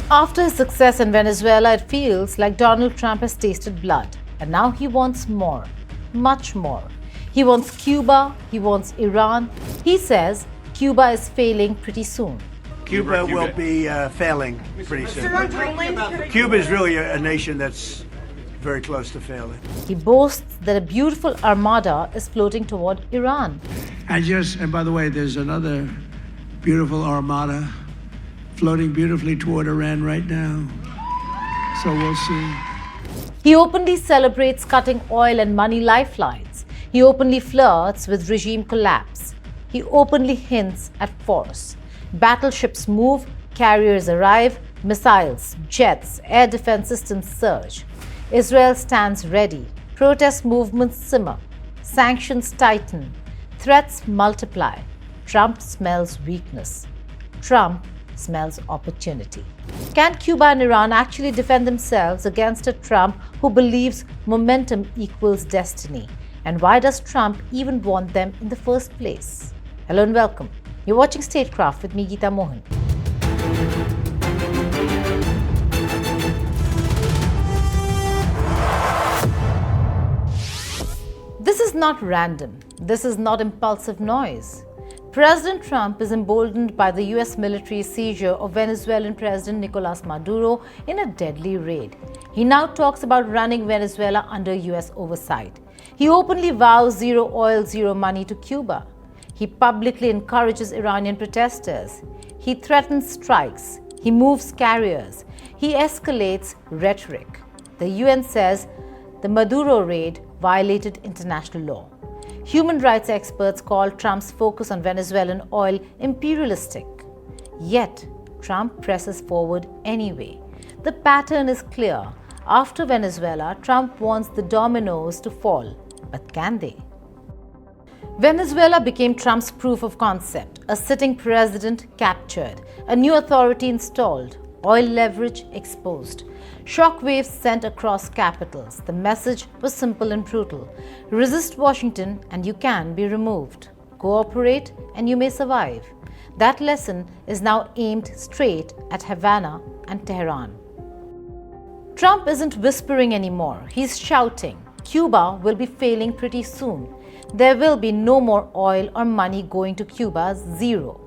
After his success in Venezuela, it feels like Donald Trump has tasted blood. And now he wants more, much more. He wants Cuba, he wants Iran. He says Cuba is failing pretty soon. Cuba will be failing pretty soon. Cuba is really a nation that's very close to failing. He boasts that a beautiful armada is floating toward Iran. And by the way, there's another beautiful armada floating beautifully toward Iran right now. So we'll see. He openly celebrates cutting oil and money lifelines. He openly flirts with regime collapse. He openly hints at force. Battleships move, carriers arrive, missiles, jets, air defense systems surge. Israel stands ready. Protest movements simmer. Sanctions tighten. Threats multiply. Trump smells weakness. Trump smells opportunity. Can Cuba and Iran actually defend themselves against a Trump who believes momentum equals destiny? And why does Trump even want them in the first place? Hello and welcome. You're watching Statecraft with me, Geeta Mohan. This is not random. This is not impulsive noise. President Trump is emboldened by the US military seizure of Venezuelan President Nicolas Maduro in a deadly raid. He now talks about running Venezuela under US oversight. He openly vows zero oil, zero money to Cuba. He publicly encourages Iranian protesters. He threatens strikes. He moves carriers. He escalates rhetoric. The UN says the Maduro raid violated international law. Human rights experts call Trump's focus on Venezuelan oil imperialistic. Yet, Trump presses forward anyway. The pattern is clear. After Venezuela, Trump wants the dominoes to fall. But can they? Venezuela became Trump's proof of concept. A sitting president captured. A new authority installed. Oil leverage exposed. Shockwaves sent across capitals. The message was simple and brutal. Resist Washington and you can be removed. Cooperate and you may survive. That lesson is now aimed straight at Havana and Tehran. Trump isn't whispering anymore. He's shouting. Cuba will be failing pretty soon. There will be no more oil or money going to Cuba, zero.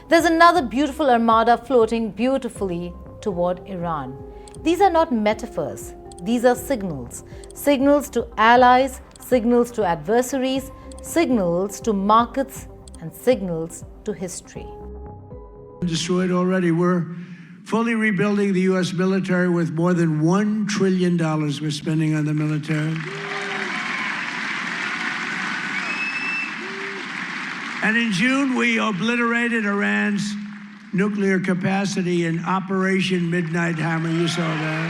There's another beautiful armada floating beautifully toward Iran. These are not metaphors. These are signals. Signals to allies, signals to adversaries, signals to markets, and signals to history. Destroyed already. We're fully rebuilding the U.S. military with more than $1 trillion we're spending on the military. And in June, we obliterated Iran's nuclear capacity in Operation Midnight Hammer. You saw that.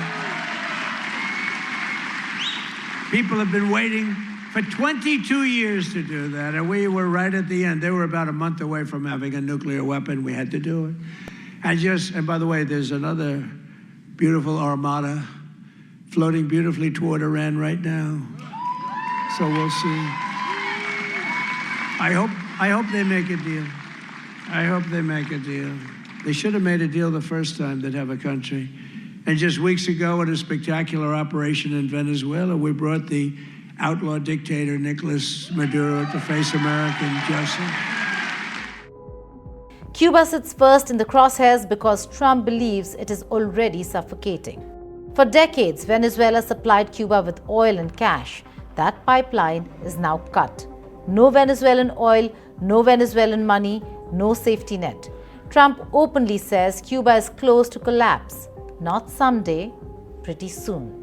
People have been waiting for 22 years to do that, and we were right at the end. They were about a month away from having a nuclear weapon. We had to do it. And by the way, there's another beautiful armada floating beautifully toward Iran right now. So we'll see. I hope they make a deal. I hope they make a deal. They should have made a deal the first time they'd have a country. And just weeks ago, in a spectacular operation in Venezuela, we brought the outlaw dictator Nicolas Maduro to face American justice. Cuba sits first in the crosshairs because Trump believes it is already suffocating. For decades, Venezuela supplied Cuba with oil and cash. That pipeline is now cut. No Venezuelan oil, no Venezuelan money, no safety net. Trump openly says Cuba is close to collapse. Not someday, pretty soon.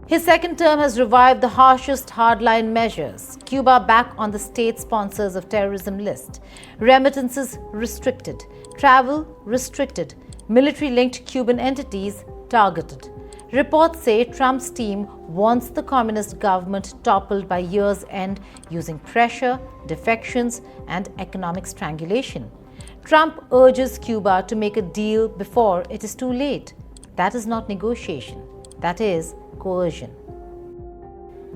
His second term has revived the harshest hardline measures. Cuba back on the state sponsors of terrorism list. Remittances restricted. Travel restricted. Military-linked Cuban entities targeted. Reports say Trump's team wants the communist government toppled by year's end using pressure, defections, and economic strangulation. Trump urges Cuba to make a deal before it is too late. That is not negotiation. That is coercion.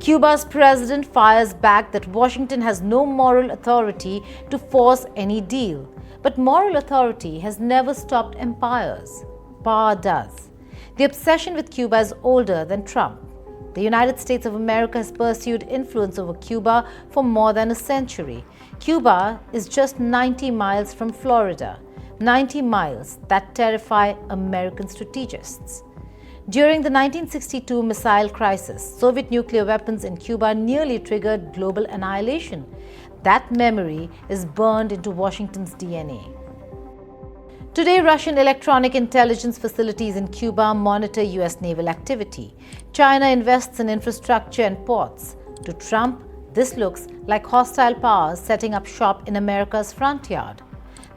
Cuba's president fires back that Washington has no moral authority to force any deal. But moral authority has never stopped empires. power does. The obsession with Cuba is older than Trump. The United States of America has pursued influence over Cuba for more than a century. Cuba is just 90 miles from Florida, 90 miles that terrify American strategists. During the 1962 missile crisis, Soviet nuclear weapons in Cuba nearly triggered global annihilation. That memory is burned into Washington's DNA. Today, Russian electronic intelligence facilities in Cuba monitor US naval activity. China invests in infrastructure and ports. To Trump, this looks like hostile powers setting up shop in America's front yard.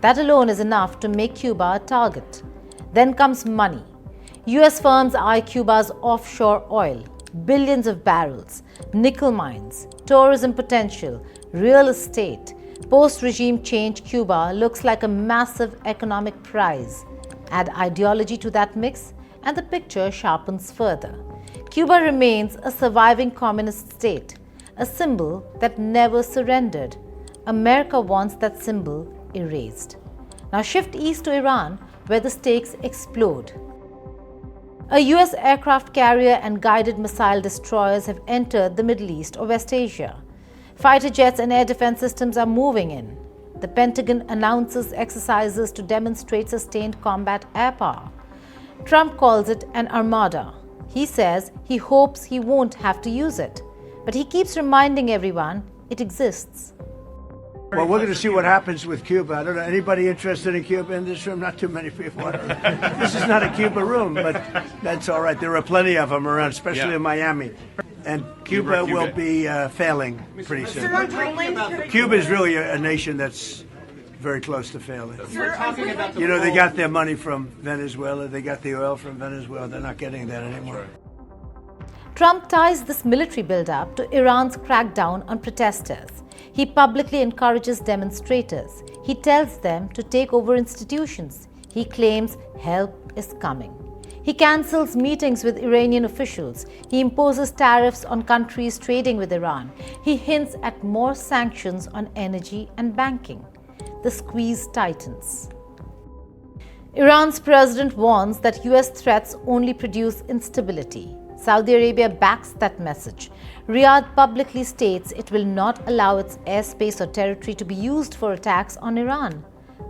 That alone is enough to make Cuba a target. Then comes money. US firms eye Cuba's offshore oil, billions of barrels, nickel mines, tourism potential, real estate. Post-regime change Cuba looks like a massive economic prize. Add ideology to that mix, and the picture sharpens further. Cuba remains a surviving communist state, a symbol that never surrendered. America wants that symbol erased. Now shift east to Iran, where the stakes explode. A US aircraft carrier and guided missile destroyers have entered the Middle East or West Asia. Fighter jets and air defense systems are moving in. The Pentagon announces exercises to demonstrate sustained combat air power. Trump calls it an armada. He says he hopes he won't have to use it, but he keeps reminding everyone it exists. Well, we're going to see what happens with Cuba. I don't know, anybody interested in Cuba in this room? Not too many people. This is not a Cuba room, but that's all right. There are plenty of them around, especially in Miami. And Cuba will be failing pretty soon. Cuba is really a nation that's very close to failing. You know, they got their money from Venezuela. They got the oil from Venezuela. They're not getting that anymore. Trump ties this military buildup to Iran's crackdown on protesters. He publicly encourages demonstrators. He tells them to take over institutions. He claims help is coming. He cancels meetings with Iranian officials. He imposes tariffs on countries trading with Iran. He hints at more sanctions on energy and banking. The squeeze tightens. Iran's president warns that US threats only produce instability. Saudi Arabia backs that message. Riyadh publicly states it will not allow its airspace or territory to be used for attacks on Iran.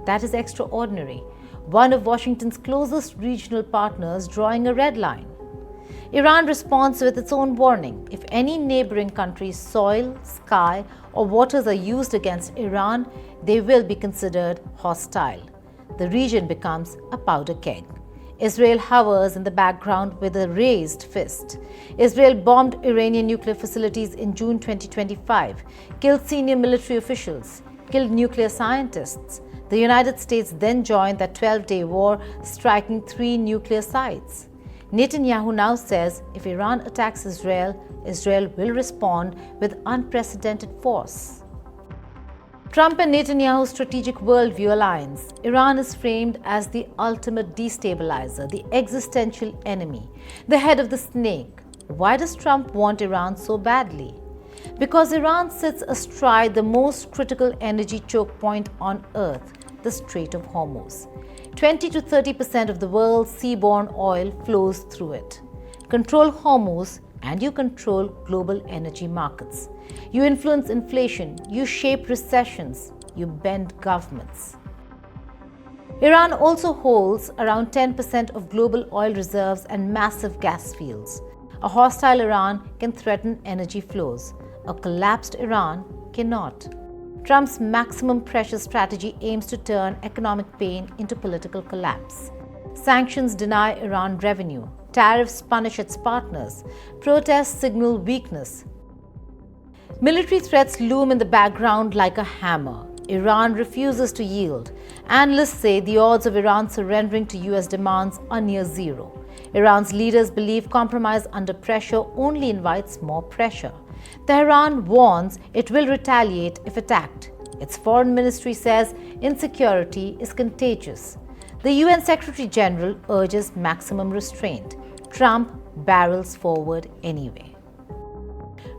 That is extraordinary. One of Washington's closest regional partners drawing a red line. Iran responds with its own warning. If any neighboring country's soil, sky, or waters are used against Iran, they will be considered hostile. The region becomes a powder keg. Israel hovers in the background with a raised fist. Israel bombed Iranian nuclear facilities in June 2025, killed senior military officials, killed nuclear scientists. The United States then joined that 12-day war, striking 3 nuclear sites. Netanyahu now says if Iran attacks Israel, Israel will respond with unprecedented force. Trump and Netanyahu's strategic worldview aligns. Iran is framed as the ultimate destabilizer, the existential enemy, the head of the snake. Why does Trump want Iran so badly? Because Iran sits astride the most critical energy choke point on Earth, the Strait of Hormuz. 20 to 30% of the world's seaborne oil flows through it. Control Hormuz and you control global energy markets. You influence inflation, you shape recessions, you bend governments. Iran also holds around 10% of global oil reserves and massive gas fields. A hostile Iran can threaten energy flows. A collapsed Iran cannot. Trump's maximum pressure strategy aims to turn economic pain into political collapse. Sanctions deny Iran revenue. Tariffs punish its partners. Protests signal weakness. Military threats loom in the background like a hammer. Iran refuses to yield. Analysts say the odds of Iran surrendering to US demands are near zero. Iran's leaders believe compromise under pressure only invites more pressure. Tehran warns it will retaliate if attacked. Its foreign ministry says insecurity is contagious. The UN Secretary General urges maximum restraint. Trump barrels forward anyway.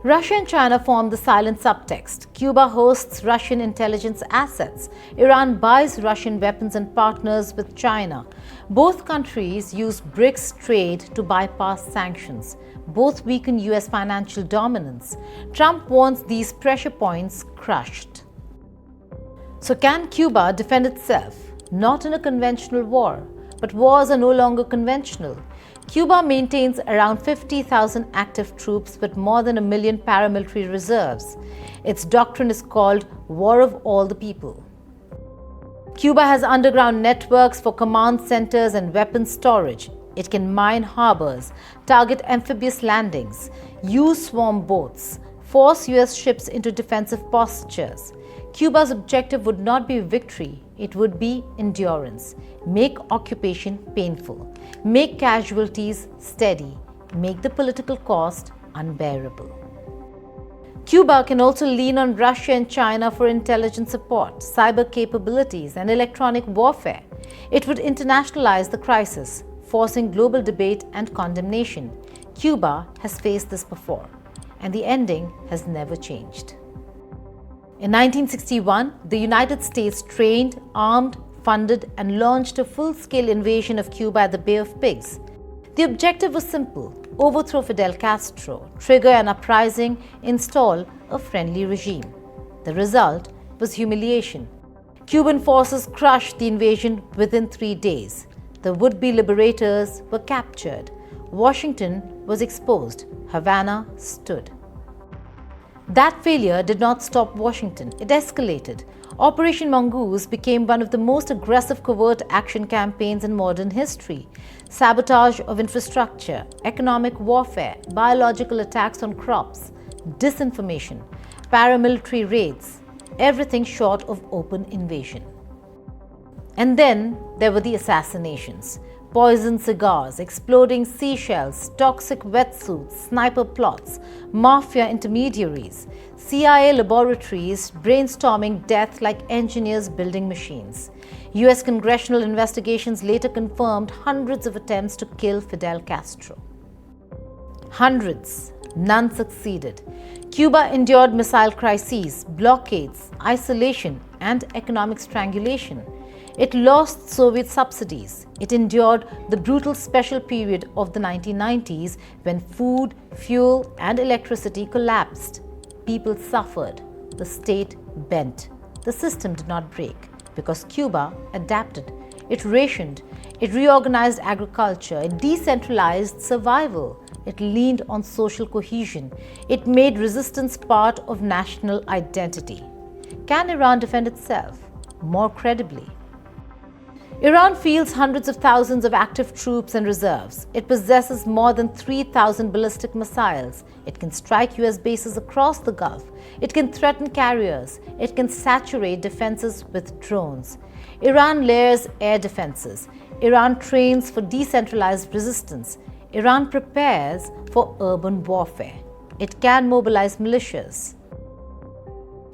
Russia and China form the silent subtext. Cuba hosts Russian intelligence assets. Iran buys Russian weapons and partners with China. Both countries use BRICS trade to bypass sanctions. Both weaken US financial dominance. Trump wants these pressure points crushed. So can Cuba defend itself? Not in a conventional war, but wars are no longer conventional. Cuba maintains around 50,000 active troops with more than 1 million paramilitary reserves. Its doctrine is called War of All the People. Cuba has underground networks for command centers and weapons storage. It can mine harbors, target amphibious landings, use swarm boats, force US ships into defensive postures. Cuba's objective would not be victory, it would be endurance. Make occupation painful. Make casualties steady. Make the political cost unbearable. Cuba can also lean on Russia and China for intelligence support, cyber capabilities, and electronic warfare. It would internationalize the crisis, forcing global debate and condemnation. Cuba has faced this before, and the ending has never changed. In 1961, the United States trained, armed, funded, and launched a full-scale invasion of Cuba at the Bay of Pigs. The objective was simple: overthrow Fidel Castro, trigger an uprising, install a friendly regime. The result was humiliation. Cuban forces crushed the invasion within 3 days. The would-be liberators were captured. Washington was exposed. Havana stood. That failure did not stop Washington. It escalated. Operation Mongoose became one of the most aggressive covert action campaigns in modern history. Sabotage of infrastructure, economic warfare, biological attacks on crops, disinformation, paramilitary raids, everything short of open invasion. And then there were the assassinations. Poisoned cigars, exploding seashells, toxic wetsuits, sniper plots, mafia intermediaries, CIA laboratories brainstorming death like engineers building machines. US congressional investigations later confirmed hundreds of attempts to kill Fidel Castro. Hundreds, none succeeded. Cuba endured missile crises, blockades, isolation, and economic strangulation. It lost Soviet subsidies. It endured the brutal special period of the 1990s when food, fuel, and electricity collapsed. People suffered. The state bent. The system did not break because Cuba adapted. It rationed. It reorganized agriculture. It decentralized survival. It leaned on social cohesion. It made resistance part of national identity. Can Iran defend itself more credibly? Iran fields hundreds of thousands of active troops and reserves. It possesses more than 3,000 ballistic missiles. It can strike US bases across the Gulf. It can threaten carriers. It can saturate defenses with drones. Iran layers air defenses. Iran trains for decentralized resistance. Iran prepares for urban warfare. It can mobilize militias.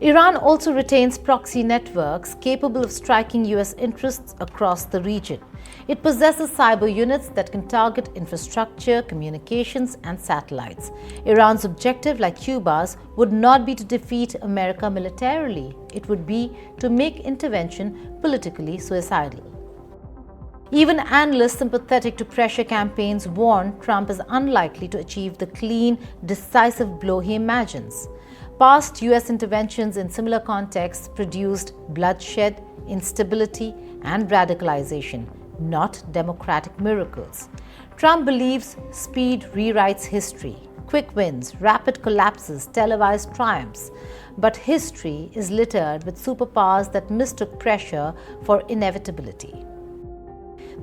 Iran also retains proxy networks capable of striking US interests across the region. It possesses cyber units that can target infrastructure, communications, and satellites. Iran's objective, like Cuba's, would not be to defeat America militarily. It would be to make intervention politically suicidal. Even analysts sympathetic to pressure campaigns warn Trump is unlikely to achieve the clean, decisive blow he imagines. Past US interventions in similar contexts produced bloodshed, instability, and radicalization, not democratic miracles. Trump believes speed rewrites history. Quick wins, rapid collapses, televised triumphs. But history is littered with superpowers that mistook pressure for inevitability.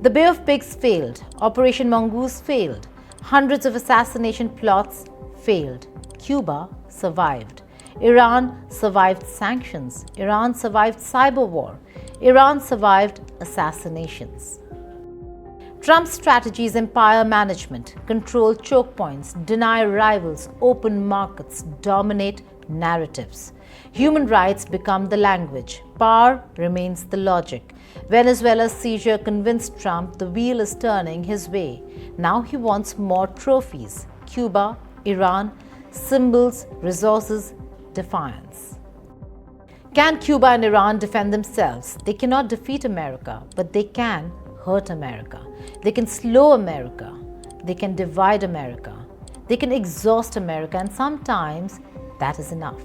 The Bay of Pigs failed. Operation Mongoose failed. Hundreds of assassination plots failed. Cuba survived. Iran survived sanctions. Iran survived cyber war. Iran survived assassinations. Trump's strategy is empire management, control choke points, deny rivals, open markets, dominate narratives. Human rights become the language. Power remains the logic. Venezuela's seizure convinced Trump the wheel is turning his way. Now he wants more trophies. Cuba, Iran, symbols, resources, defiance. Can Cuba and Iran defend themselves? They cannot defeat America, but they can hurt America. They can slow America. They can divide America. They can exhaust America, and sometimes that is enough.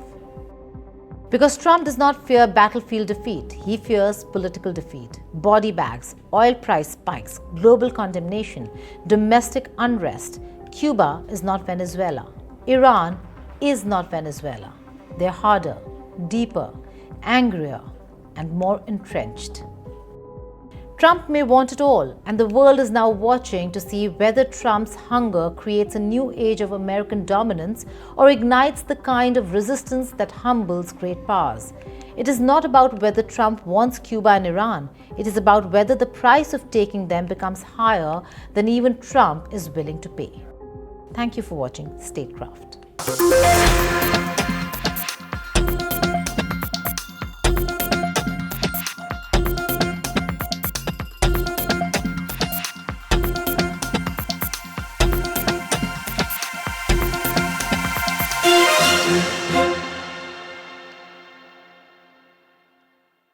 Because Trump does not fear battlefield defeat, he fears political defeat. Body bags, oil price spikes, global condemnation, domestic unrest. Cuba is not Venezuela. Iran is not Venezuela. They're harder, deeper, angrier, and more entrenched. Trump may want it all, and the world is now watching to see whether Trump's hunger creates a new age of American dominance or ignites the kind of resistance that humbles great powers. It is not about whether Trump wants Cuba and Iran. It is about whether the price of taking them becomes higher than even Trump is willing to pay. Thank you for watching Statecraft.